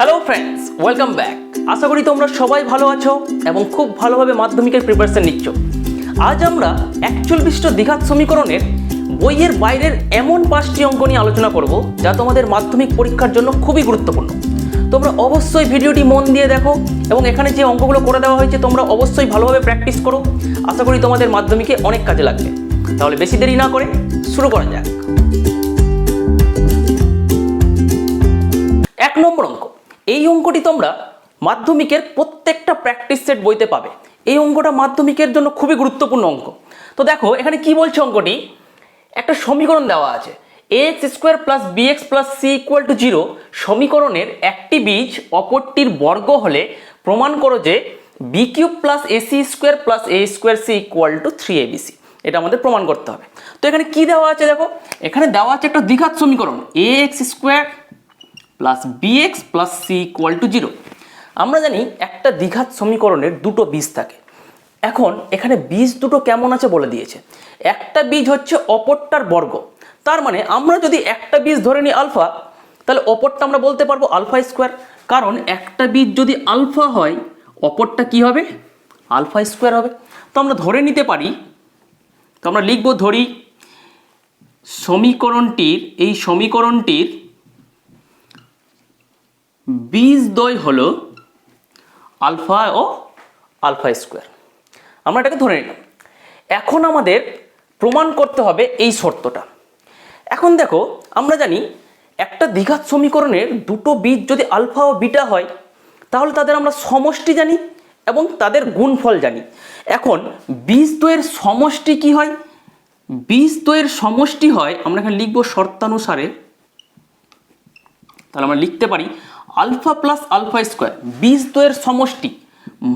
Hello friends, welcome back. আশা করি তোমরা সবাই ভালো আছো এবং খুব ভালোভাবে মাধ্যমিকের প্রিপারেশন নিচ্ছ। আজ আমরা অ্যাকচুয়াল বিশিষ্ট দ্বিঘাত সমীকরণের বইয়ের বাইরের এমন 5টি অঙ্ক নিয়ে আলোচনা করব যা তোমাদের মাধ্যমিক পরীক্ষার জন্য খুবই গুরুত্বপূর্ণ। তোমরা অবশ্যই ভিডিওটি মন দিয়ে দেখো এবং এখানে যে অঙ্কগুলো করে দেওয়া হয়েছে তোমরা অবশ্যই ভালোভাবে প্র্যাকটিস করো। আশা করি তোমাদের মাধ্যমিকে অনেক কাজে লাগবে। তাহলে বেশি দেরি না করে শুরু করা যাক। 1 নম্বর অঙ্ক। এই অঙ্কটি তোমরা মাধ্যমিকের প্রত্যেকটা প্র্যাকটিস সেট বইতে পাবে। এই অঙ্কটা মাধ্যমিকের জন্য খুবই গুরুত্বপূর্ণ অঙ্ক। তো দেখো এখানে কি বলছে অঙ্কটি, একটা সমীকরণ দেওয়া আছে ax square plus bx plus c equal to 0 সমীকরণের একটি বীজ অপরটির বর্গ হলে প্রমাণ করো যে b cube plus ac square plus a square c equal to 3abc। এটা আমাদের প্রমাণ করতে হবে। তো এখানে কি দেওয়া আছে দেখো, এখানে দেওয়া আছে একটা দ্বিঘাত সমীকরণ ax square plus bx plus c equal to 0। আমরা জানি একটা দ্বিঘাত সমীকরণের দুটো বীজ থাকে। এখন এখানে বীজ দুটো কেমন আছে বলে দিয়েছে। একটা বীজ হচ্ছে অপরটার বর্গ, তার মানে আমরা যদি একটা বীজ ধরে নিই আলফা, তাহলে অপরটা আমরা বলতে পারবো আলফা স্কোয়ার। কারণ একটা বীজ যদি আলফা হয় অপরটা কি হবে, আলফা স্কোয়ার হবে। তো আমরা ধরে নিতে পারি, তো আমরা লিখবো ধরি সমীকরণটির বীজদ্বয় হলো আলফা ও আলফা স্কোয়ার। আমরা এটাকে ধরে নিলাম। এখন আমাদের প্রমাণ করতে হবে এই শর্তটা। এখন দেখো আমরা জানি একটা দ্বিঘাত সমীকরণের দুটো বীজ যদি আলফা ও বিটা হয় তাহলে তাদের আমরা সমষ্টি জানি এবং তাদের গুণফল জানি। এখন বীজদ্বয়ের সমষ্টি কি হয়, বীজদ্বয়ের সমষ্টি হয়, আমরা এখানে লিখবো শর্তানুসারে, তাহলে আমরা লিখতে পারি আলফা প্লাস আলফা স্কোয়ার বীজদ্বয়ের সমষ্টি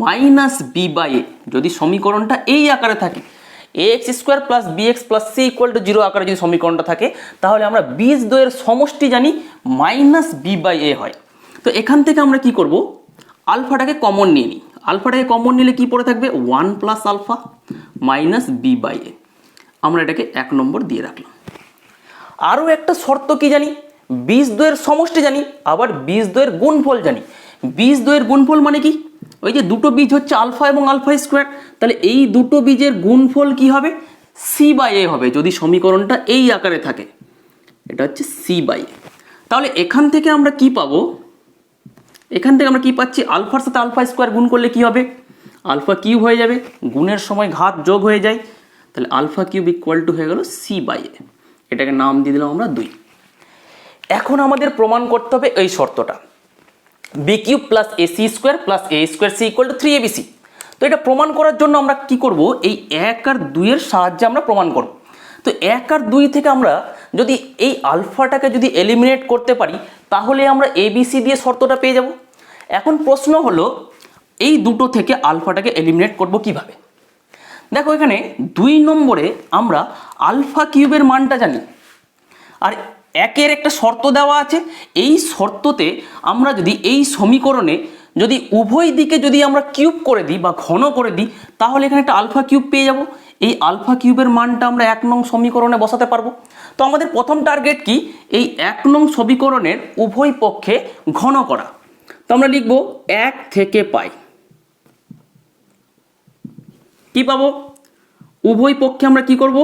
মাইনাস বি বাই এ। যদি সমীকরণটা এই আকারে থাকে ax square plus bx plus c equal to 0 আকারে যদি সমীকরণটা থাকে তাহলে আমরা বীজদ্বয়ের সমষ্টি জানি মাইনাস বি বাই এ হয়। তো এখান থেকে আমরা কি করব, আলফাটাকে কমন নিয়ে নিই। আলফাটাকে কমন নিলে কি পড়ে থাকবে 1 plus alpha minus B by A. আমরা এটাকে 1 নম্বর দিয়ে রাখলাম। আরও একটা শর্ত কি জানি, বীজদ্বয়ের সমষ্টি জানি আবার বীজদ্বয়ের গুণফল জানি। বীজদ্বয়ের গুণফল মানে কি, ওই যে দুটো বীজ হচ্ছে আলফা এবং আলফা স্কোয়ার, তাহলে এই দুটো বীজের গুণফল কি হবে, সি বাই এ হবে যদি সমীকরণটা এই আকারে থাকে। এটা হচ্ছে সি বাই এ। তাহলে এখান থেকে আমরা কি পাবো, এখান থেকে আমরা কি পাচ্ছি, আলফার সাথে আলফা স্কোয়ার গুণ করলে কি হবে, আলফা কিউব হয়ে যাবে, গুণের সময় ঘাত যোগ হয়ে যায়, তাহলে আলফা কিউব ইকুয়াল টু হয়ে গেল সি বাই এ। এটাকে নাম দিয়ে দিলাম আমরা 2। এখন আমাদের প্রমাণ করতে হবে এই শর্তটা, B cube plus AC square plus A square C equal to 3abc। তো এটা প্রমাণ করার জন্য আমরা কি করব, এই 1 আর 2 এর সাহায্যে আমরা প্রমাণ করব। তো 1 আর 2 থেকে আমরা যদি এই আলফাটাকে যদি এলিমিনেট করতে পারি তাহলে আমরা এবিসি দিয়ে শর্তটা পেয়ে যাব। এখন প্রশ্ন হলো এই দুটো থেকে আলফাটাকে এলিমিনেট করব কিভাবে। দেখো এখানে 2 নম্বরে আমরা আলফা কিউবের মানটা জানি, আর 1-এর একটা শর্ত দেওয়া আছে। এই শর্ততে আমরা যদি এই সমীকরণে যদি উভয় দিকে যদি আমরা কিউব করে দিই বা ঘন করে দিই তাহলে এখানে একটা আলফা কিউব পেয়ে যাব। এই আলফা কিউবের মানটা আমরা 1 নং সমীকরণে বসাতে পারবো। তো আমাদের প্রথম টার্গেট কি, এই 1 নং সমীকরণের উভয় পক্ষে ঘন করা। তো আমরা লিখব 1 থেকে পাই, কি পাবো, উভয় পক্ষে আমরা কি করব,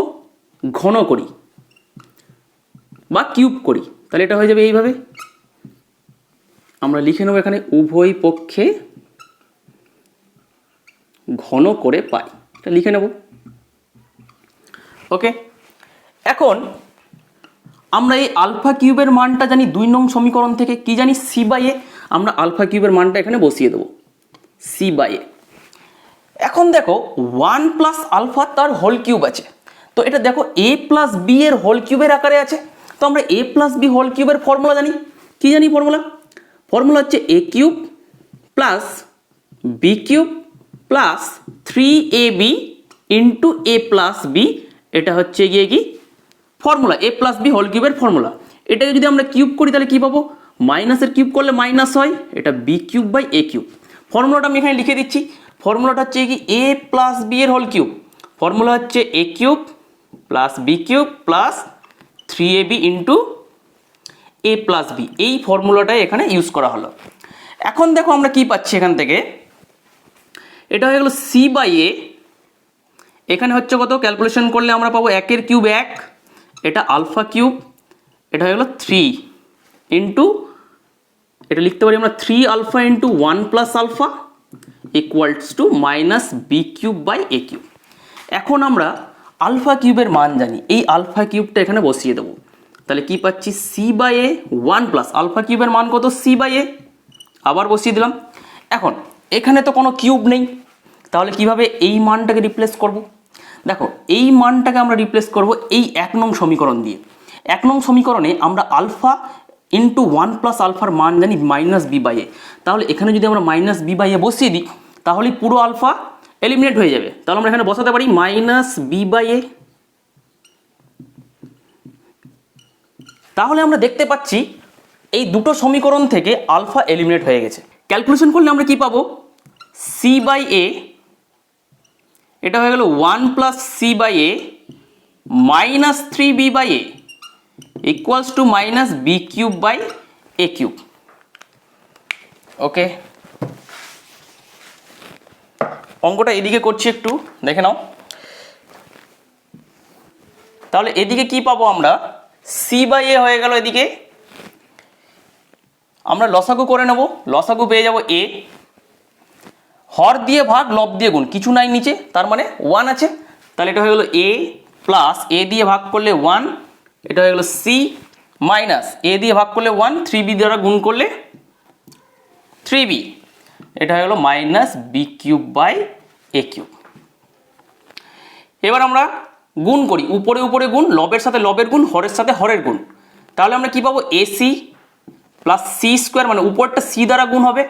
ঘন করি বা কিউব করি। তাহলে এটা হয়ে যাবে এইভাবে, আমরা লিখে নেব এখানে উভয় পক্ষে ঘন করে পাই, এটা লিখে নেব। ওকে, এখন আমরা এই আলফা কিউবের মানটা জানি 2 নং সমীকরণ থেকে, কি জানি সি বাই এ। আমরা আলফা কিউবের মানটা এখানে বসিয়ে দেবো সি বাই এ। এখন দেখো 1 প্লাস আলফা তার হোল কিউব আছে, তো এটা দেখো এ প্লাস বি এর হোল কিউবের আকারে আছে। তো আমরা এ প্লাস বি হোল কিউবের ফর্মুলা জানি, কি জানি ফর্মুলা হচ্ছে A cube plus B cube plus 3ab into A plus B. এটা হচ্ছে গিয়ে কি formula, A plus B whole কিউবের ফর্মুলা। এটাকে যদি আমরা কিউব করি তাহলে কি পাবো, মাইনাসের কিউব করলে মাইনাস হয়, এটা B cube by A cube. ফর্মুলাটা আমি এখানে লিখে দিচ্ছি, ফর্মুলাটা হচ্ছে কি এ প্লাস বি এর হোল কিউব, ফর্মুলা হচ্ছে A cube plus B cube plus 3ab into A plus B, এই ফর্মুলাটাই এখানে ইউজ করা হলো। এখন দেখো আমরা কি পাচ্ছি এখান থেকে, এটা হয়ে গেল সি বাই এ, এখানে হচ্ছে কত ক্যালকুলেশন করলে আমরা পাবো 1 কিউব 1, এটা আলফা কিউব, এটা হয়ে গেল 3 ইন্টু, এটা লিখতে পারি আমরা 3 alpha into 1 plus alpha equals to minus B cube by A cube. এখন আমরা আলফা কিউবের মান জানি, এই আলফা কিউবটা এখানে বসিয়ে দেবো, তাহলে কি পাচ্ছি C by A 1 plus alpha কিউবের মান কত সি বাই এ, আবার বসিয়ে দিলাম। এখন এখানে তো কোনো কিউব নেই, তাহলে কিভাবে এই মানটাকে রিপ্লেস করব? দেখো এই মানটাকে আমরা রিপ্লেস করব এই 1 নং সমীকরণ দিয়ে। 1 নং সমীকরণে আমরা আলফা ইন্টু 1 প্লাস আলফার মান জানি মাইনাস বি বাই এ, তাহলে এখানে যদি আমরা মাইনাস বি বাই এ বসিয়ে দিই তাহলে পুরো আলফা এলিমিনেট হয়ে যাবে। তাহলে আমরা এখানে বসাতে পারি মাইনাস বি বাই এ। তাহলে আমরা দেখতে পাচ্ছি এই দুটো সমীকরণ থেকে আলফা এলিমিনেট হয়ে গেছে। ক্যালকুলেশন করলে আমরা কি পাবো, সি বাই এ, এটা হয়ে গেল 1 plus C by A minus 3 B by A equals to minus B cube by A cube. Okay, অঙ্কটা এদিকে করছি, একটু দেখে নাও। তাহলে এদিকে কি পাবো আমরা, সি বাই এ হয়ে গেল, এদিকে আমরা লসাগু করে নেব, লসাগু পেয়ে যাব এ, হর দিয়ে ভাগ লব দিয়ে গুণ, কিছু নাই নিচে, তার মানে 1 আছে, তাহলে এটা হয়ে গেল এ প্লাস এ দিয়ে ভাগ করলে 1, এটা হয়ে গেল সি মাইনাস এ দিয়ে ভাগ করলে 1, 3b দ্বারা গুণ করলে 3b, এটা হয়ে গেল minus B cube by A cube. এবার আমরা গুণ করি, উপরে উপরে গুণ, লবের সাথে লবের গুণ, হরের সাথে হরের গুণ, তাহলে আমরা কি পাবো এসি প্লাস সি স্কোয়ার, মানে উপরটা সি দ্বারা গুণ হবে,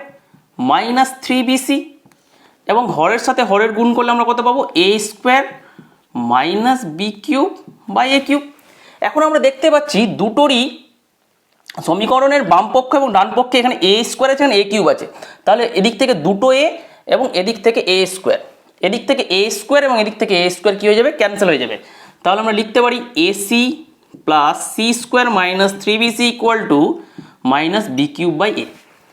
মাইনাস 3bc, এবং হরের সাথে হরের গুণ করলে আমরা কত পাবো A square minus B cube by A cube. এখন আমরা দেখতে পাচ্ছি দুটোরই সমীকরণের বাম পক্ষ এবং ডান পক্ষে এখানে এ স্কোয়ার আছে, এখানে এ কিউব আছে, তাহলে এদিক থেকে দুটো এ এবং এদিক থেকে এ স্কোয়ার, এদিক থেকে এ স্কোয়ার এবং এদিক থেকে এ স্কোয়ার কী হয়ে যাবে, ক্যান্সেল হয়ে যাবে। তাহলে আমরা লিখতে পারি AC plus C square minus 3bc equal to minus B cube by A,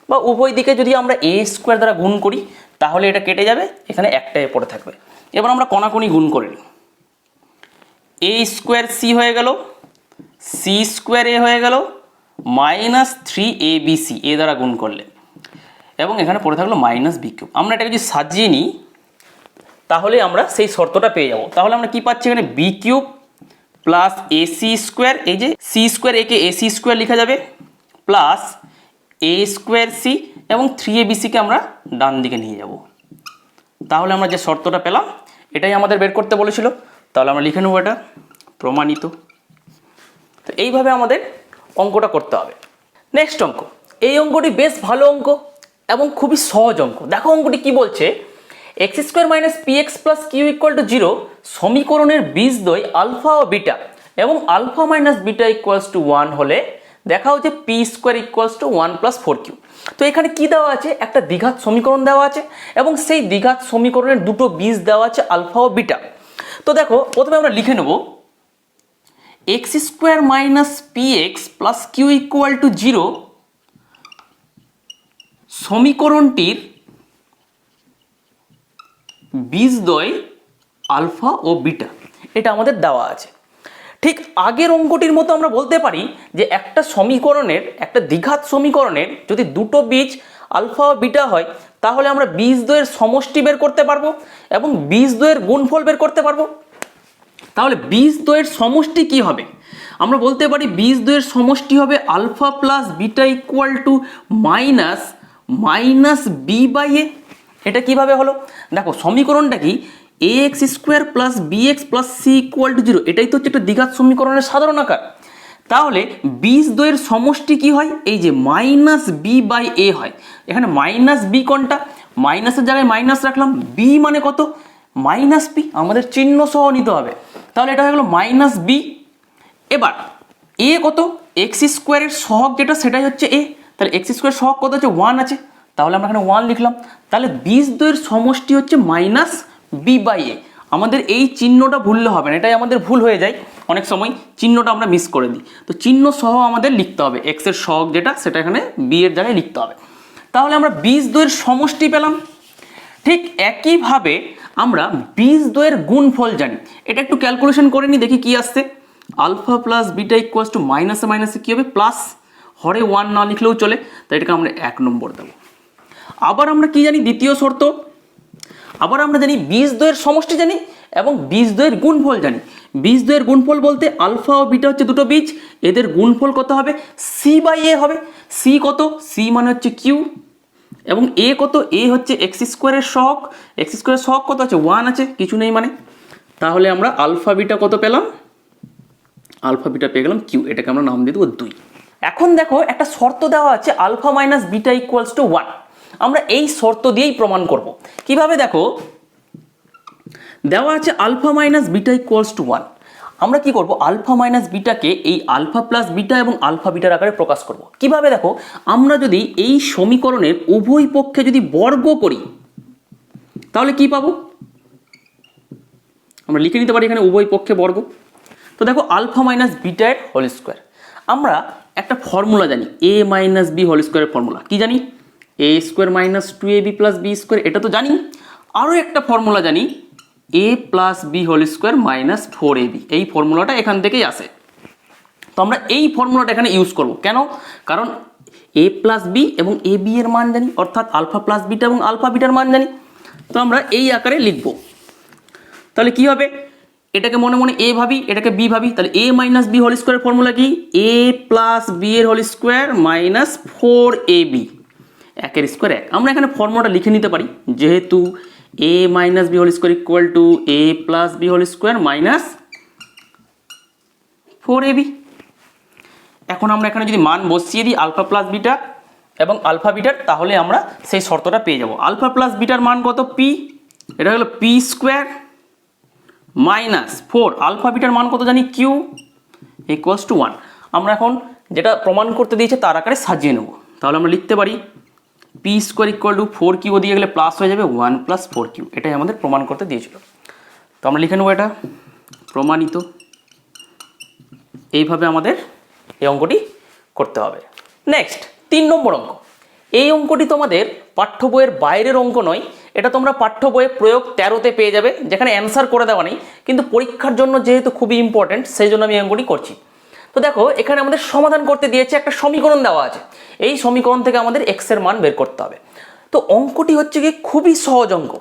বা উভয় দিকে যদি আমরা এ স্কোয়ার দ্বারা গুণ করি তাহলে এটা কেটে যাবে, এখানে একটা এ পড়ে থাকবে। এবার আমরা কণাকণি গুণ করে নিই, এ স্কোয়ার সি হয়ে গেল, সি স্কোয়ার এ হয়ে গেল, মাইনাস 3abc এ দ্বারা গুণ করলে, এবং এখানে পড়ে থাকলো মাইনাস বি কিউব। আমরা এটাকে যদি সাজিয়ে নিই তাহলে আমরা সেই শর্তটা পেয়ে যাব। তাহলে আমরা কি পাচ্ছি এখানে B cube plus AC square, এই যে সি স্কোয়ার একে এসি স্কোয়ার লেখা যাবে, প্লাস এ স্কোয়ার সি, এবং 3abcকে আমরা ডান দিকে নিয়ে যাব। তাহলে আমরা যে শর্তটা পেলাম এটাই আমাদের বের করতে বলেছিল, তাহলে আমরা লিখে নেব এটা প্রমাণিত। তো এইভাবে আমাদের অঙ্কটা করতে হবে। নেক্সট অঙ্ক, এই অঙ্কটি বেশ ভালো অঙ্ক এবং খুবই সহজ অঙ্ক। দেখো অঙ্কটি কি বলছে, X square minus P X plus Q equal to 0 সমীকরণের বীজদ্বয় আলফা ও বিটা এবং alpha minus beta equals to 1 হলে দেখা হচ্ছে P square equals to 1 plus 4q। তো এখানে কি দেওয়া আছে, একটা দ্বিঘাত সমীকরণ দেওয়া আছে এবং সেই দ্বিঘাত সমীকরণের দুটো বীজ দেওয়া আছে আলফা ও বিটা। তো দেখো প্রথমে আমরা লিখে নেব X square minus P X plus Q equal to 0 সমীকরণটির বীজদ্বয় আলফা ও বিটা, এটা আমাদের দেওয়া আছে। ঠিক আগের অঙ্কটির মতো আমরা বলতে পারি যে একটা সমীকরণের, একটা দ্বিঘাত সমীকরণের যদি দুটো বীজ আলফা ও বিটা হয় তাহলে আমরা বীজদ্বয়ের সমষ্টি বের করতে পারবো এবং বীজদ্বয়ের গুণফল বের করতে পারবো। তাহলে বীজদ্বয়ের সমষ্টি কি হবে, আমরা বলতে পারি বীজদ্বয়ের সমষ্টি হবে alpha plus beta equal to minus minus B by A. এটা কিভাবে হলো, দেখো সমীকরণটা কি A X square plus B X plus C equal to 0, এটাই তো হচ্ছে একটা দ্বিঘাত সমীকরণের সাধারণ আকার। তাহলে বীজদ্বয়ের সমষ্টি কি হয়, এই যে মাইনাস বি বাই এ হয়। এখানে মাইনাস বি কোনটা, মাইনাসের জায়গায় মাইনাস রাখলাম, বি মানে কত মাইনাস বি, আমাদের চিহ্ন সহ নিতে হবে। তাহলে এটা হয়ে গেল মাইনাস বি। এবার এ কত, এক্স স্কোয়ারের সহগ যেটা সেটাই হচ্ছে এ, তাহলে এক্স স্কোয়ার সহগ কত হচ্ছে 1 আছে, তাহলে আমরা এখানে 1 লিখলাম। তাহলে বীজদ্বয়ের সমষ্টি হচ্ছে মাইনাস বি বাই এ। আমাদের এই চিহ্নটা ভুললে হবে না, এটাই আমাদের ভুল হয়ে যায় অনেক সময়, চিহ্নটা আমরা মিস করে দিই। তো চিহ্ন সহ আমাদের লিখতে হবে, এক্স এর সহগ যেটা সেটা এখানে বি এর জায়গায় লিখতে হবে। তাহলে আমরা বীজদ্বয়ের সমষ্টি পেলাম। ঠিক একইভাবে আমরা বীজদ্বয়ের গুণফল জানি, এটা একটু ক্যালকুলেশন করে নিই, দেখি কি আসছে। Alpha plus beta equals to মাইনাসে মাইনাসে কী হবে প্লাস, হরে 1 না লিখলেও চলে, তাই এটাকে আমরা 1 নম্বর দেবো। আবার আমরা কি জানি, দ্বিতীয় শর্ত, আবার আমরা জানি বীজদ্বয়ের সমষ্টি জানি এবং বীজদ্বয়ের গুণফল জানি। বীজদ্বয়ের গুণফল বলতে আলফা ও বিটা হচ্ছে দুটো বীজ, এদের গুণফল কত হবে, সি বাই এ হবে। সি কত, সি মানে হচ্ছে কিউ, এবং এ কত, এ হচ্ছে এক্স স্কোয়ারের সহগ, এক্স স্কোয়ারের সহগ কত আছে, 1 আছে, কিছু নেই মানে। তাহলে আমরা আলফা বিটা কত পেলাম, আলফা বিটা পেয়ে গেলাম কিউ, এটাকে আমরা নাম দিয়ে দেবো 2। এখন দেখো একটা শর্ত দেওয়া আছে alpha minus beta equals to 1, আমরা এই শর্ত দিয়েই প্রমাণ করব। কিভাবে দেখো, দেওয়া আছে alpha minus beta equals to 1, আমরা কি করব, আলফা মাইনাস বিটাকে এই আলফা প্লাস বিটা এবং আলফা বিটার আকারে প্রকাশ করব। কিভাবে দেখো, আমরা যদি এই সমীকরণের উভয় পক্ষে যদি বর্গ করি তাহলে কি পাবো, আমরা লিখে নিতে পারি এখানে উভয় পক্ষে বর্গ। তো দেখো আলফা মাইনাস বিটা এর হোল স্কোয়ার, আমরা একটা ফর্মুলা জানি, এ মাইনাস বি হোল স্কোয়ারের ফর্মুলা কি জানি, A square minus 2ab plus B square, এটা তো জানি। আরও একটা ফর্মুলা জানি, A plus B whole square minus 4ab, এই ফর্মুলাটা এখান থেকেই আসে। তো আমরা এই ফর্মুলাটা এখানে ইউজ করব, কেন, কারণ এ প্লাস বি এবং এ বি এর মান জানি, অর্থাৎ আলফা প্লাস বিটা এবং আলফা বিটার মান জানি। তো আমরা এই আকারে লিখব। তাহলে কি হবে, এটাকে মনে মনে এ ভাবি, এটাকে বি ভাবি, তাহলে A minus B whole square formula কি, এ প্লাস বি এর হোল স্কোয়ার মাইনাস 4ab, একের স্কোয়ার 1। আমরা এখানে ফর্মুলাটা লিখে নিতে পারি, যেহেতু A minus B whole square equal to A plus B whole square minus 4ab। এখন আমরা এখানে যদি মান বসিয়ে দিই আলফা প্লাস বিটা এবং আলফা বিটার, তাহলে আমরা সেই শর্তটা পেয়ে যাব। আলফা প্লাস বিটার মান কত, পি, এটা হলো পি স্কোয়ার মাইনাস 4, আলফা বিটার মান কত জানি, কিউ ইকুয়ালস টু 1। আমরা এখন যেটা প্রমাণ করতে দিয়েছে তার আকারে সাজিয়ে নেব। তাহলে আমরা লিখতে পারি P square equal two 4q দিয়ে গেলে প্লাস হয়ে যাবে 1 প্লাস 4q, এটাই আমাদের প্রমাণ করতে দিয়েছিল। তো আমরা লিখে নেবো এটা প্রমাণিত। এইভাবে আমাদের এই অঙ্কটি করতে হবে। নেক্সট 3 নম্বর অঙ্ক। এই অঙ্কটি তোমাদের পাঠ্য বইয়ের বাইরের অঙ্ক নয়, এটা তোমরা পাঠ্য বইয়ে প্রয়োগ 13তে পেয়ে যাবে, যেখানে অ্যান্সার করে দেওয়া নেই, কিন্তু পরীক্ষার জন্য যেহেতু খুবই ইম্পর্টেন্ট সেই জন্য আমি এই অঙ্কটি করছি। তো দেখো এখানে আমাদের সমাধান করতে দিয়েছে, একটা সমীকরণ দেওয়া আছে, এই সমীকরণ থেকে আমাদের এক্স এর মান বের করতে হবে। তো অঙ্কটি হচ্ছে কি খুবই সহজ অঙ্ক,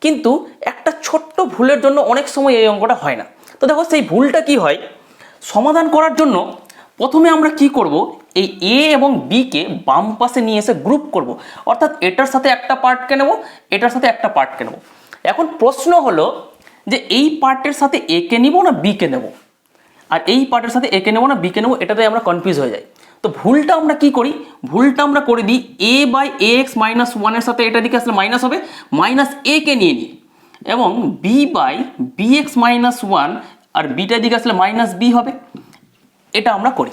কিন্তু একটা ছোট্ট ভুলের জন্য অনেক সময় এই অঙ্কটা হয় না। তো দেখো সেই ভুলটা কি হয়, সমাধান করার জন্য প্রথমে আমরা কি করব, এই এ এবং বি কে বাম পাশে নিয়ে এসে গ্রুপ করব, অর্থাৎ এটার সাথে একটা পার্টকে নেব, এটার সাথে একটা পার্টকে নেব। এখন প্রশ্ন হলো যে এই পার্টের সাথে এ কে নিব না বি কে নেব, আর এই পার্টের সাথে এ কে নেব না বি কে নেব, এটাতে আমরা কনফিউজ হয়ে যাই। তো ভুলটা আমরা কি করি, ভুলটা আমরা করে দিই এ বাই এ এক্স মাইনাস 1 এর সাথে এটা দিকে আসলে মাইনাস হবে, মাইনাস এ কে নিয়ে নিই, এবং B by B X minus 1 আর বিটার দিকে আসলে মাইনাস বি হবে, এটা আমরা করি।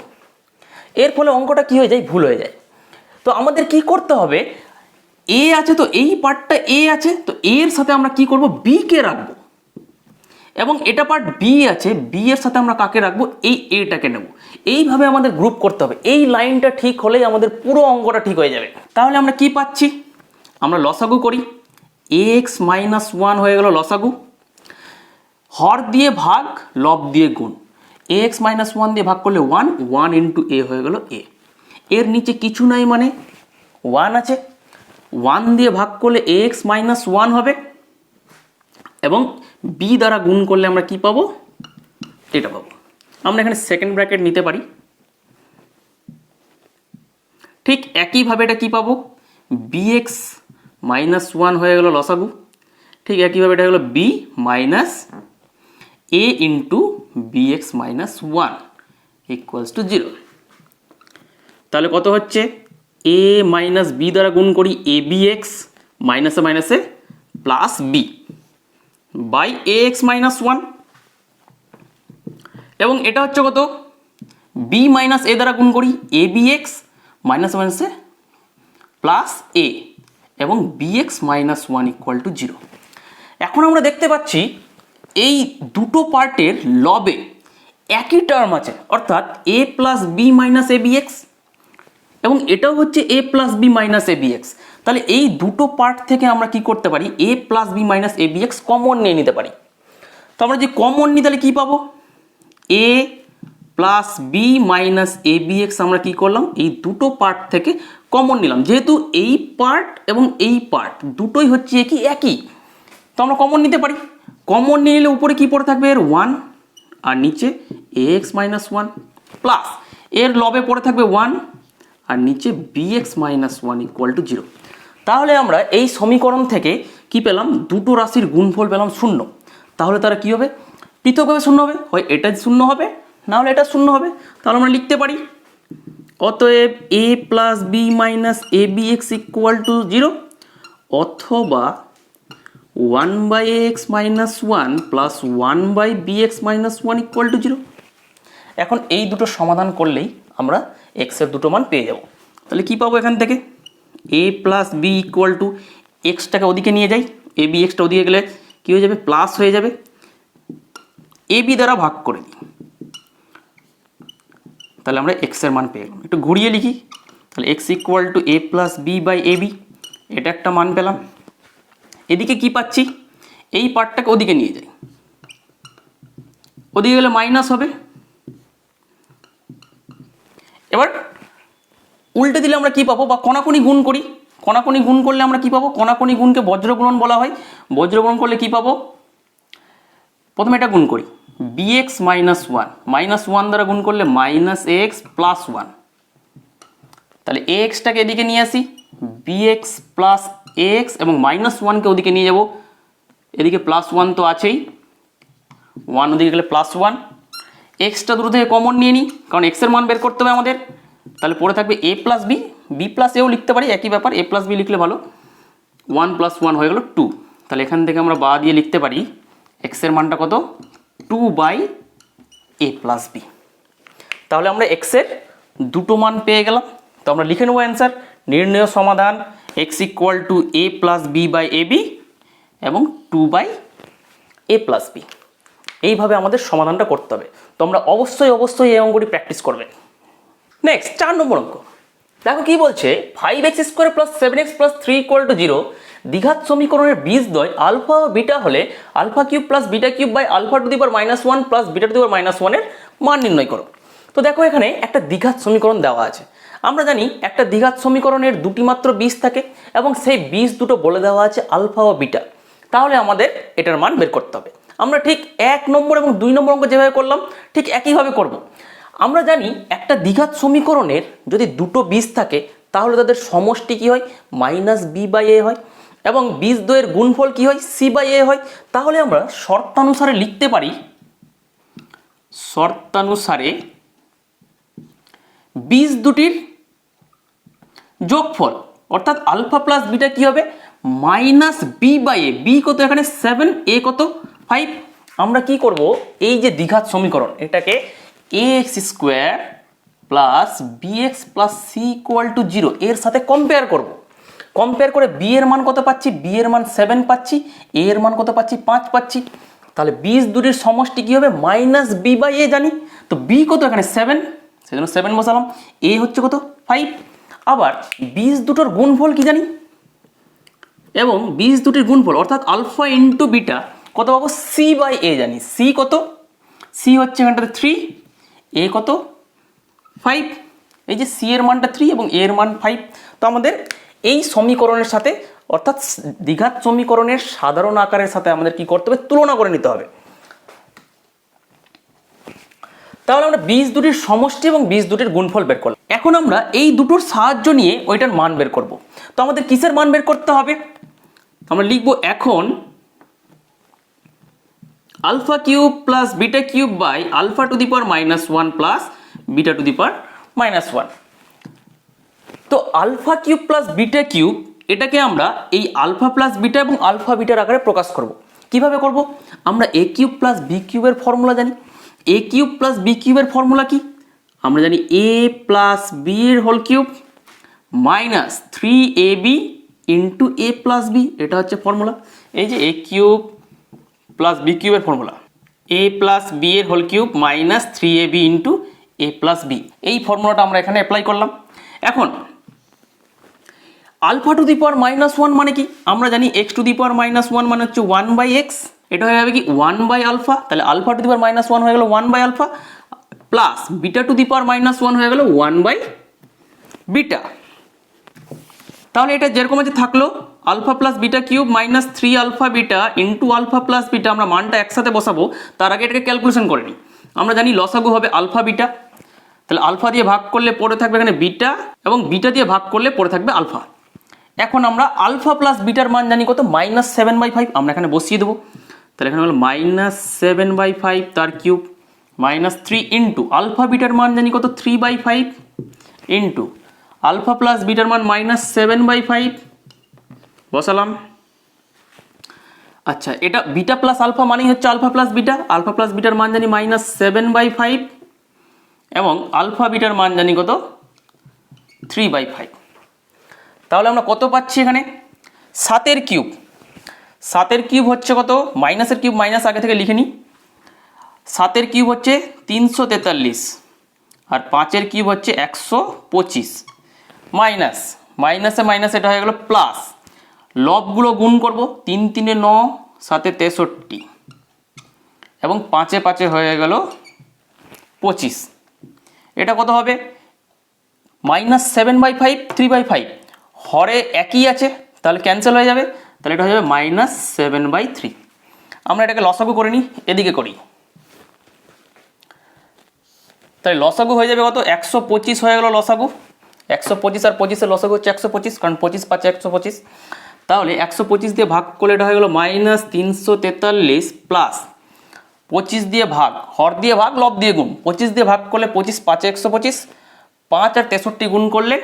এর ফলে অঙ্কটা কি হয়ে যায়, ভুল হয়ে যায়। তো আমাদের কি করতে হবে, এ আছে তো এই পার্টটা এ আছে, তো এর সাথে আমরা কি করব, বি কে রাখবো, এবং এটা পার্ট বি আছে, বি এর সাথে আমরা কাকে রাখবো, এই এটাকে নেব। এইভাবে আমাদের গ্রুপ করতে হবে, এই লাইনটা ঠিক হলেই আমাদের পুরো অঙ্কটা ঠিক হয়ে যাবে। তাহলে আমরা কি পাচ্ছি, আমরা লসাগু করি, এক্স মাইনাস 1 হয়ে গেল লসাগু, হর দিয়ে ভাগ লব দিয়ে গুণ, এক্স মাইনাস 1 দিয়ে ভাগ করলে 1 ইন্টু এ হয়ে গেল এ, এর নিচে কিছু নাই মানে 1 আছে, 1 দিয়ে ভাগ করলে এক্স মাইনাস 1 হবে, এবং বি দ্বারা গুণ করলে আমরা কি পাবো, এটা পাবো। আমরা এখানে সেকেন্ড ব্র্যাকেট নিতে পারি। ঠিক একইভাবে এটা কি পাবো, bx মাইনাস 1 হয়ে গেল লসাগু, ঠিক একইভাবে এটা হলো b minus a into bx minus 1 equals to 0। তাহলে কত হচ্ছে, a মাইনাস b দ্বারা গুণ করি abx মাইনাসে মাইনাসে plus b by ax minus 1, এবং এটা হচ্ছে কত, b মাইনাস a দ্বারা গুণ করি abx মাইনাসে মাইনাসে প্লাস a এবং bx মাইনাস 1 ইকুয়াল টু 0। এখন আমরা দেখতে পাচ্ছি এই দুটো পার্টের লবে একই টার্ম আছে, অর্থাৎ a plus B minus A B X, এবং এটাও হচ্ছে a plus B minus A B X. তাহলে এই দুটো পার্ট থেকে আমরা কি করতে পারি, A plus B minus A B X common নিয়ে নিতে পারি। তো আমরা যদি কমন নিই তাহলে কি পাবো, এ plus B minus A B x আমরা কি করলাম, এই দুটো পার্ট থেকে কমন নিলাম। যেহেতু এই পার্ট এবং এই পার্ট দুটোই হচ্ছে কি একই, তো আমরা কমন নিতে পারি। কমন নিয়ে নিলে উপরে কি পড়ে থাকবে, এর 1 আর নিচে এ এক্স মাইনাস 1 প্লাস এর লবে পড়ে থাকবে 1 আর নিচে B X minus 1 equal to 0। তাহলে আমরা এই সমীকরণ থেকে কি পেলাম, দুটো রাশির গুণফল পেলাম 0। তাহলে তারা কি হবে, পৃথকভাবে 0 হবে, হয় এটা 0 হবে না হলে এটা 0 হবে। তাহলে আমরা লিখতে পারি অতএব A plus B minus A B X equal to 0 অথবা 1 by A X minus 1 plus 1 by B X minus 1 equal to 0। এখন এই দুটো সমাধান করলেই আমরা এক্সের দুটো মান পেয়ে যাব। তাহলে কি পাবো এখান থেকে, এ প্লাস বি ইকুয়াল টু এক্সটাকে ওদিকে নিয়ে যাই, এ বি এক্সটা ওদিকে গেলে কী হয়ে যাবে, প্লাস হয়ে যাবে, এ বি দ্বারা ভাগ করে দিই, তাহলে আমরা এক্সের মান পেয়ে গেলাম। একটু ঘুরিয়ে লিখি, তাহলে X equal to A plus B by A B, এটা একটা মান পেলাম। এদিকে কি পাচ্ছি, এই পার্টটাকে ওদিকে নিয়ে যাই, ওদিকে গেলে মাইনাস হবে। এবার উল্টে দিলে আমরা কি পাবো, বা কোনাকুনি গুণ করি, কোনাকুনি গুণ করলে আমরা কি পাবো, কোনাকুনি গুণকে বজ্রগুণন বলা হয়। বজ্রগুণন করলে কি পাবো, প্রথমে এটা গুণ করি, বি এক্স মাইনাস 1 মাইনাস 1 দ্বারা গুণ করলে মাইনাস এ এক্স প্লাস 1, তাহলে এ এক্সটাকে এদিকে নিয়ে আসি, বি এক্স প্লাস এ এক্স এবং মাইনাস 1কে ওদিকে নিয়ে যাব, এদিকে প্লাস 1 তো আছেই, 1 ওদিকে গেলে প্লাস 1, এক্সটা দুটো থেকে কমন নিয়ে নিই কারণ এক্সের মান বের করতে হবে আমাদের। তাহলে পড়ে থাকবে এ প্লাস বি, বি প্লাস এও লিখতে পারি, একই ব্যাপার, এ প্লাস বি লিখলে ভালো, 1 প্লাস 1 হয়ে গেল 2। তাহলে এখান থেকে আমরা বা দিয়ে লিখতে পারি এক্সের মানটা কত, 2 বাই এ প্লাস বি। তাহলে আমরা এক্সের দুটো মান পেয়ে গেলাম। তো আমরা লিখে নেবো অ্যান্সার, নির্ণয় সমাধান X equal to A plus B by A B এবং 2 বাই এ প্লাস বি। এইভাবে আমাদের সমাধানটা করতে হবে। তো আমরা অবশ্যই এই অঙ্কটি প্র্যাকটিস করবে। নেক্সট 4 নম্বর অঙ্ক, দেখো কি বলছে, 5x square plus 7x plus 3 equal to 0 দ্বিঘাত সমীকরণের বীজদ্বয় আলফা ও বিটা হলে alpha cube plus beta cube by alpha to the power -1 plus beta to the power -1 এর মান নির্ণয় করো। তো দেখো এখানে একটা দ্বিঘাত সমীকরণ দেওয়া আছে। আমরা জানি একটা দ্বিঘাত সমীকরণের দুটি মাত্র বীজ থাকে এবং সেই বীজ দুটো বলে দেওয়া আছে আলফা ও বিটা। তাহলে আমাদের এটার মান বের করতে হবে। আমরা ঠিক 1 নম্বর এবং 2 নম্বর অঙ্ক যেভাবে করলাম ঠিক একইভাবে করব। আমরা জানি একটা দ্বিঘাত সমীকরণের যদি দুটো বীজ থাকে তাহলে তাদের সমষ্টি কি হয়, মাইনাস বি বাই এ হয় এবং বীজ দ্বয়ের গুণফল কি হয়, সি বাই এ হয়। তাহলে আমরা শর্তানুসারে লিখতে পারি, শর্তানুসারে বীজ দুটির যোগফল অর্থাৎ আলফা প্লাস বিটা কি হবে, minus B by A. B কত এখানে 7, এ কত 5। আমরা কি করব, এই যে দ্বিঘাত সমীকরণ এটাকে A X square plus B X plus C equal to 0 এর সাথে কম্পেয়ার করব। কম্পেয়ার করে বি এর মান কত পাচ্ছি, বি এর মান 7 পাচ্ছি, এ এর মান কত পাচ্ছি, 5 পাচ্ছি। তাহলে বীজ দুটির সমষ্টি কি হবে, মাইনাস বি বাই এ জানি, তো বি কত এখানে 7, সেজন্য 7 বসালাম, এ হচ্ছে কত 5। আবার বীজ দুটোর গুণফল কি জানি, এবং বীজ দুটির গুণফল অর্থাৎ আলফা ইন্টু বিটা কত পাবো, সি বাই এ জানি। সি কত, সি হচ্ছে এখানটাতে 3, এ কত 5। এই যে সি এর মানটা 3 এবং এ এর মান 5। তো আমাদের এই সমীকরণের সাথে অর্থাৎ দ্বিঘাত সমীকরণের সাধারণ আকারের সাথে আমাদের কি করতে হবে, তুলনা করে নিতে হবে। তাহলে আমরা বীজ দুটির সমষ্টি এবং বীজ দুটির গুণফল বের করলাম। এখন আমরা এই দুটোর সাহায্য নিয়ে ওইটার মান বের করব। তো আমাদের কিসের মান বের করতে হবে, আমরা লিখব এখন alpha cube plus beta cube by alpha to the power -1 plus beta to the power -1। তো alpha cube plus beta cube এটাকে আমরা এই আলফা প্লাস বিটা এবং আলফা বিটার আকারে প্রকাশ করব। কিভাবে করব, আমরা এ কিউব প্লাস বি কিউবের ফর্মুলা জানি। এ কিউব প্লাস বি কিউবের ফর্মুলা কি, আমরা জানি এ প্লাস বি এর whole cube minus 3ab into A plus B, এটা হচ্ছে ফর্মুলা। এই যে এ কিউব প্লাস বি কিউবের ফর্মুলা, এ প্লাস বি এর whole cube minus 3ab into A plus B, এই ফর্মুলাটা আমরা এখানে অ্যাপ্লাই করলাম। এখন alpha to the power minus one মানে কি? আমরা জানি X to the power minus one মানে হচ্ছে ওয়ান বাই এক্স, এটা হয়ে যাবে কি ওয়ান বাই আলফা, তাহলে alpha to the power minus one হয়ে গেল one by alpha, plus beta to the power minus one হয়ে গেল ওয়ান বাই বিটা। তাহলে এটা যেরকম আছে থাকলো alpha plus beta cube minus three alpha beta into alpha plus beta, আমরা মানটা একসাথে বসাবো, তার আগে এটাকে ক্যালকুলেশন করে নিই। আমরা জানি লসাগু হবে আলফা বিটা, তাহলে আলফা দিয়ে ভাগ করলে পড়ে থাকবে এখানে বিটা, এবং বিটা দিয়ে ভাগ করলে পড়ে থাকবে আলফা। এখন আমরা আলফা প্লাস বিটার মান জানি কত, মাইনাস সেভেন বাই ফাইভ, আমরা এখানে বসিয়ে দেবো। তাহলে এখানে হলো মাইনাস সেভেন বাই ফাইভ তার cube minus three into alpha বিটার মান জানি কত three by five into alpha plus বিটার মান মাইনাস সেভেন বাই ফাইভ বসালাম। আচ্ছা, এটা বিটা প্লাস আলফা মানেই হচ্ছে alpha plus beta, alpha plus বিটার মান জানি মাইনাস সেভেন বাই ফাইভ এবং আলফা বিটার মান জানি কত থ্রি বাই ফাইভ। তাহলে আমরা কত পাচ্ছি এখানে, সাতের কিউব, সাতের কিউব হচ্ছে কত, মাইনাসের কিউব মাইনাস আগে থেকে লিখে নিই, সাতের কিউব হচ্ছে 343 আর পাঁচের কিউব হচ্ছে 125, মাইনাস মাইনাসে মাইনাস এটা হয়ে গেল প্লাস, লবগুলো গুণ করব, 3 3 9 7 63 এবং 5 5 হয়ে গেল 25। এটা কত হবে, minus seven by five three by five, হরে একই আছে তাহলে ক্যান্সেল হয়ে যাবে, তাহলে এটা হয়ে যাবে মাইনাস সেভেন বাই থ্রি। আমরা এটাকে লসাগু করে নিই, এদিকে করি, তাহলে লসাগু হয়ে যাবে কত 125 হয়ে গেল লসাগু, 125 আর 25 লসাগু হচ্ছে 125, কারণ 25 5 125, তাহলে 125 দিয়ে ভাগ করলে এটা হয়ে গেল মাইনাস 343 প্লাস 25 দিয়ে ভাগ, হর দিয়ে ভাগ লব দিয়ে গুণ, 25 দিয়ে ভাগ করলে 25 5 125, 5 আর 63 গুণ করলে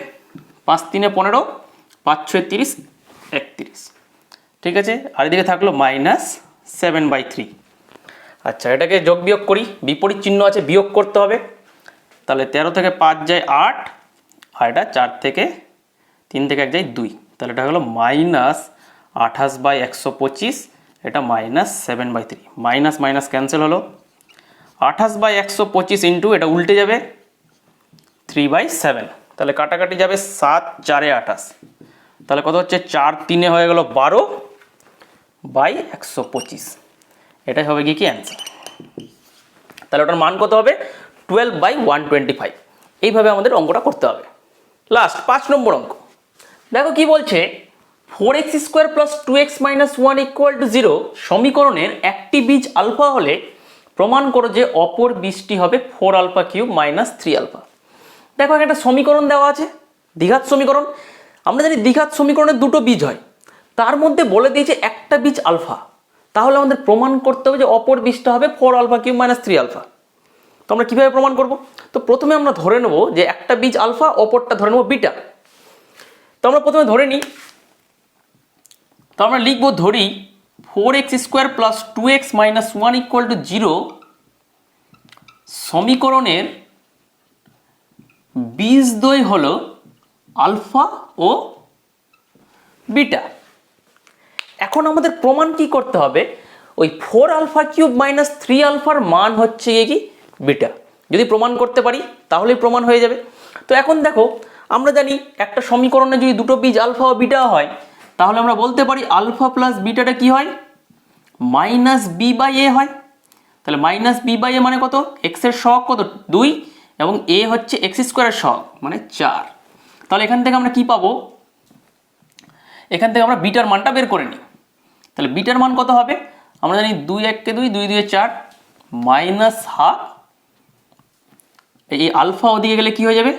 5 3 15, 5 6 30 31, ঠিক আছে। আর এদিকে থাকলো মাইনাস সেভেন বাই থ্রি। আচ্ছা, এটাকে যোগ বিয়োগ করি, বিপরীত চিহ্ন আছে বিয়োগ করতে হবে, তাহলে 13 থেকে 5 যায় 8 আর এটা 4 থেকে 3 থেকে 1 যায় 2, তাহলে এটা হলো মাইনাস 28 বাই 125, এটা minus seven by three, minus minus cancel হলো, 28 বাই 125 ইন্টু এটা উল্টে যাবে 3 বাই 7, তাহলে কাটাকাটি যাবে 7 4 28, তাহলে কত হচ্ছে 4 3 হয়ে গেল 12 বাই 125, এটাই হবে কি অ্যান্সার। তাহলে ওটার মান কত হবে 12 বাই 125। এইভাবে আমাদের অঙ্কটা করতে হবে। লাস্ট 5 নম্বর অঙ্ক, দেখো কি বলছে, 4x square plus 2x minus 1 equal to 0 সমীকরণের একটি বীজ আলফা হলে প্রমাণ করো যে অপর বীজটি হবে 4 আলফা কিউব মাইনাস 3 আলফা। দেখো একটা সমীকরণ দেওয়া আছে, দ্বিঘাত সমীকরণ। আমরা জানি দ্বিঘাত সমীকরণের দুটো বীজ হয়, তার মধ্যে বলে দিয়েছে একটা বীজ আলফা, তাহলে আমাদের প্রমাণ করতে হবে যে অপর বীজটা হবে 4 আলফা কিউব মাইনাস 3 আলফা। তো আমরা কীভাবে প্রমাণ করব, তো প্রথমে আমরা ধরে নেব যে একটা বীজ আলফা, অপরটা ধরে নেব বিটা। তো আমরা প্রথমে ধরে নিই, তো আমরা লিখব, ধরি 4x square plus 2x minus 1 equal to 0 সমীকরণের বীজদ্বয় হলো আলফা ও বিটা। এখন আমাদের প্রমাণ কি করতে হবে, ওই 4 আলফা কিউব মাইনাস 3 আলফার মান হচ্ছে কি বিটা। যদি প্রমাণ করতে পারি তাহলেই প্রমাণ হয়ে যাবে। তো এখন দেখো, আমরা জানি একটা সমীকরণে যদি দুটো বীজ আলফা ও বিটা হয়, তাহলে আমরা বলতে পারি আলফা প্লাস বিটাটা কি হয়, মাইনাস বি বাই এ হয়। তাহলে মাইনাস বি বাই এ মানে কত, এক্স এর সহগ কত 2 এবং এ হচ্ছে এক্স স্কোয়ারের সহগ মানে 4। তাহলে এখান থেকে আমরা কি পাবো, এখান থেকে আমরা বিটার মানটা বের করে নিই। তাহলে বিটার মান কত হবে, আমরা জানি 2 1 কে 2 2 2 4 মাইনাস হাফ, এই আলফা ওদিকে গেলে কি হয়ে যাবে,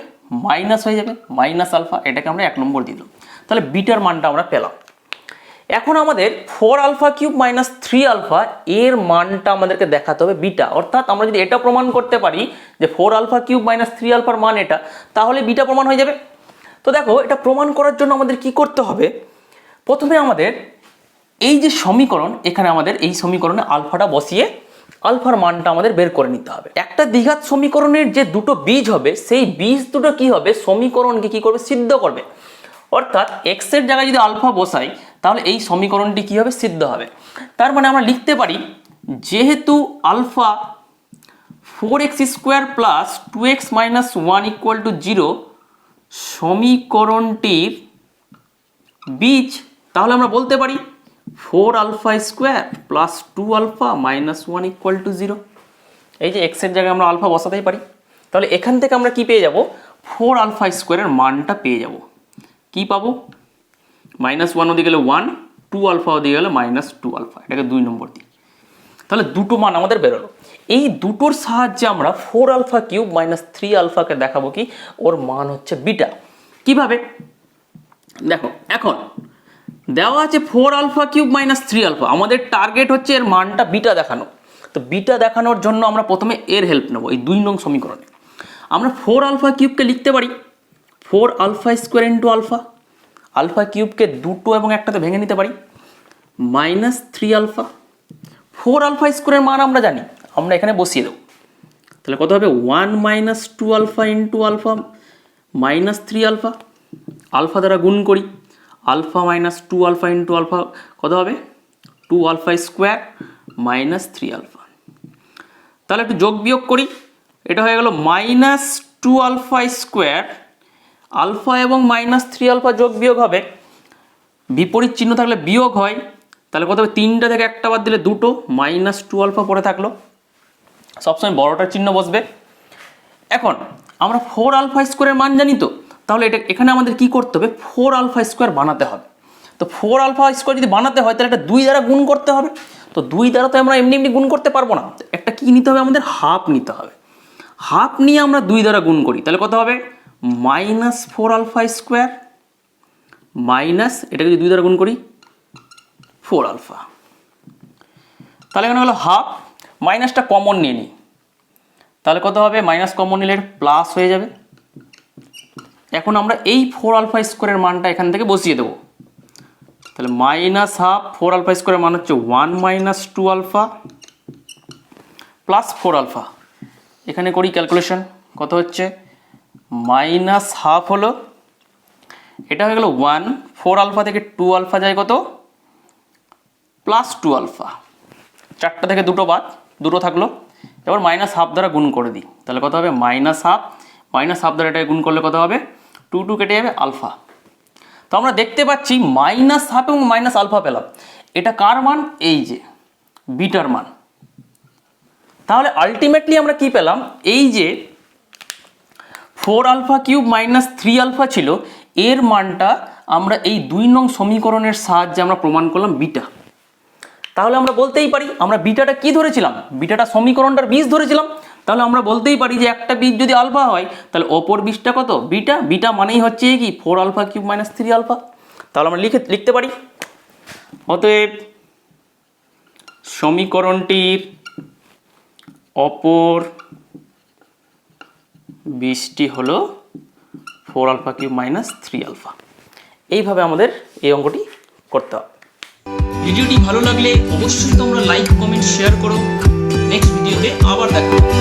মাইনাস হয়ে যাবে, মাইনাস আলফা, এটাকে আমরা 1 নম্বর দিলাম। তাহলে বিটার মানটা আমরা পেলাম। এখন আমাদের 4 আলফা কিউব মাইনাস 3 আলফা এর মানটা আমাদেরকে দেখাতে হবে বিটা। অর্থাৎ আমরা যদি এটা প্রমাণ করতে পারি যে 4 আলফা কিউব মাইনাস 3 আলফার মান এটা, তাহলে বিটা প্রমাণ হয়ে যাবে। তো দেখো, এটা প্রমাণ করার জন্য আমাদের কি করতে হবে, প্রথমে আমাদের এই যে সমীকরণ, এখানে আমাদের এই সমীকরণে আলফাটা বসিয়ে আলফার মানটা আমাদের বের করে নিতে হবে। একটা দ্বিঘাত সমীকরণের যে দুটো বীজ হবে, সেই বীজ দুটো কি হবে, সমীকরণকে কি করবে, সিদ্ধ করবে। অর্থাৎ এক্স এর জায়গায় যদি আলফা বসাই, তাহলে এই সমীকরণটি কি হবে, সিদ্ধ হবে। তার মানে আমরা লিখতে পারি, যেহেতু alpha 4x square plus 2x minus 1 equal to 0 সমীকরণটির বীজ, তাহলে আমরা বলতে পারি 4α² প্লাস 2α মাইনাস 1 ইকুয়াল টু 0। এই যে এক্সের জায়গায় আমরা আলফা বসাতেই পারি। তাহলে এখান থেকে আমরা কি পেয়ে যাব, 4α² এর মানটা পেয়ে যাব। কি পাবো, -1 ওদিকে গেলে 1, 2α ওদিকে গেলে -2α, এটাকে 2 নম্বর দিই। তাহলে দুটো মান আমাদের বেরোলো। এই দুটোর সাহায্যে আমরা 4α³ মাইনাস 3α-কে দেখাবো কি ওর মান হচ্ছে বিটা। কিভাবে দেখো, এখন দেওয়া আছে 4α³ মাইনাস 3α, আমাদের টার্গেট হচ্ছে এর মানটা বিটা দেখানো। তো বিটা দেখানোর জন্য আমরা প্রথমে এর হেল্প নেব। এই 2 নং সমীকরণে আমরা 4α³ লিখতে পারি 4α² ইন্টু আলফা, α³ দুটো এবং একটাতে ভেঙে নিতে পারি, মাইনাস 3α। 4α² এর মান আমরা জানি, আমরা এখানে বসিয়ে দেবো। তাহলে কত হবে, 1 minus 2α into alpha minus 3α, alpha দ্বারা গুণ করি, আলফা মাইনাস 2α ইন্টু আলফা কত হবে, 2α² মাইনাস 3α। তাহলে একটু যোগ বিয়োগ করি, এটা হয়ে গেল মাইনাস 2α², আলফা এবং মাইনাস 3α যোগ বিয়োগ হবে, বিপরীত চিহ্ন থাকলে বিয়োগ হয়। তাহলে কত হবে, 3টা থেকে একটা বাদ দিলে 2, মাইনাস 2α পরে থাকলো, সবসময় বড়টার চিহ্ন বসবে। এখন আমরা 4α² এর মান জানি, তো তাহলে এটা এখানে আমাদের কি করতে হবে, 4α² বানাতে হবে। তো 4α² যদি বানাতে হয় তাহলে এটা 2 দ্বারা গুণ করতে হবে। তো 2 দ্বারা তো আমরা এমনি এমনি গুণ করতে পারবো না, একটা কি নিতে হবে, আমাদের হাফ নিতে হবে। হাফ নিয়ে আমরা 2 দ্বারা গুণ করি, তাহলে কত হবে, মাইনাস 4α² মাইনাস এটাকে যদি 2 দ্বারা গুণ করি 4α। তাহলে এখানে হলো হাফ, মাইনাসটা কমন নিয়ে নিই, তাহলে কত হবে, মাইনাস কমন নিলে প্লাস হয়ে যাবে। এখন আমরা এই 4α² এর মানটা এখান থেকে বসিয়ে দেবো। তাহলে মাইনাস হাফ, 4α² এর মান হচ্ছে 1 মাইনাস 2α প্লাস 4α। এখানে করি ক্যালকুলেশন, কত হচ্ছে, মাইনাস হাফ হলো, এটা হয়ে গেল 1, 4α থেকে 2α যায় কত, প্লাস 2α, 4টা থেকে 2টো বাদ, 2টো থাকলো। এবার মাইনাস হাফ দ্বারা গুণ করে দিই, তাহলে কত হবে, মাইনাস হাফ, মাইনাস হাফ দ্বারা এটাকে গুণ করলে কত হবে, 2 কেটে যাবে, আলফা। তো আমরা দেখতে পাচ্ছি মাইনাস হাফ এবং মাইনাস আলফা পেলাম। এটা কার মান, এই যে বিটার মান। তাহলে আলটিমেটলি আমরা কি পেলাম, এই যে 4α³ মাইনাস 3α ছিল, এর মানটা আমরা এই 2 নং সমীকরণের সাহায্যে আমরা প্রমাণ করলাম বিটা। তাহলে আমরা বলতেই পারি, আমরা বিটাটা কি ধরেছিলাম, বিটাটা সমীকরণটার বীজ ধরেছিলাম। তাহলে আমরা বলতেই পারি যে একটা বীজ যদি আলফা হয় তাহলে অপর বীজটা কত, বিটা। বিটা মানেই হচ্ছে কি 4α³ মাইনাস 3α। তাহলে আমরা লিখতে পারি, অতএব সমীকরণটির অপর বীজটি হলো 4α³ মাইনাস 3α। এইভাবে আমাদের এই অঙ্কটি করতে হবে। ভিডিওটি ভালো লাগলে অবশ্যই তোমরা লাইক, কমেন্ট, শেয়ার করো। নেক্সট ভিডিওতে আবার দেখা হবে।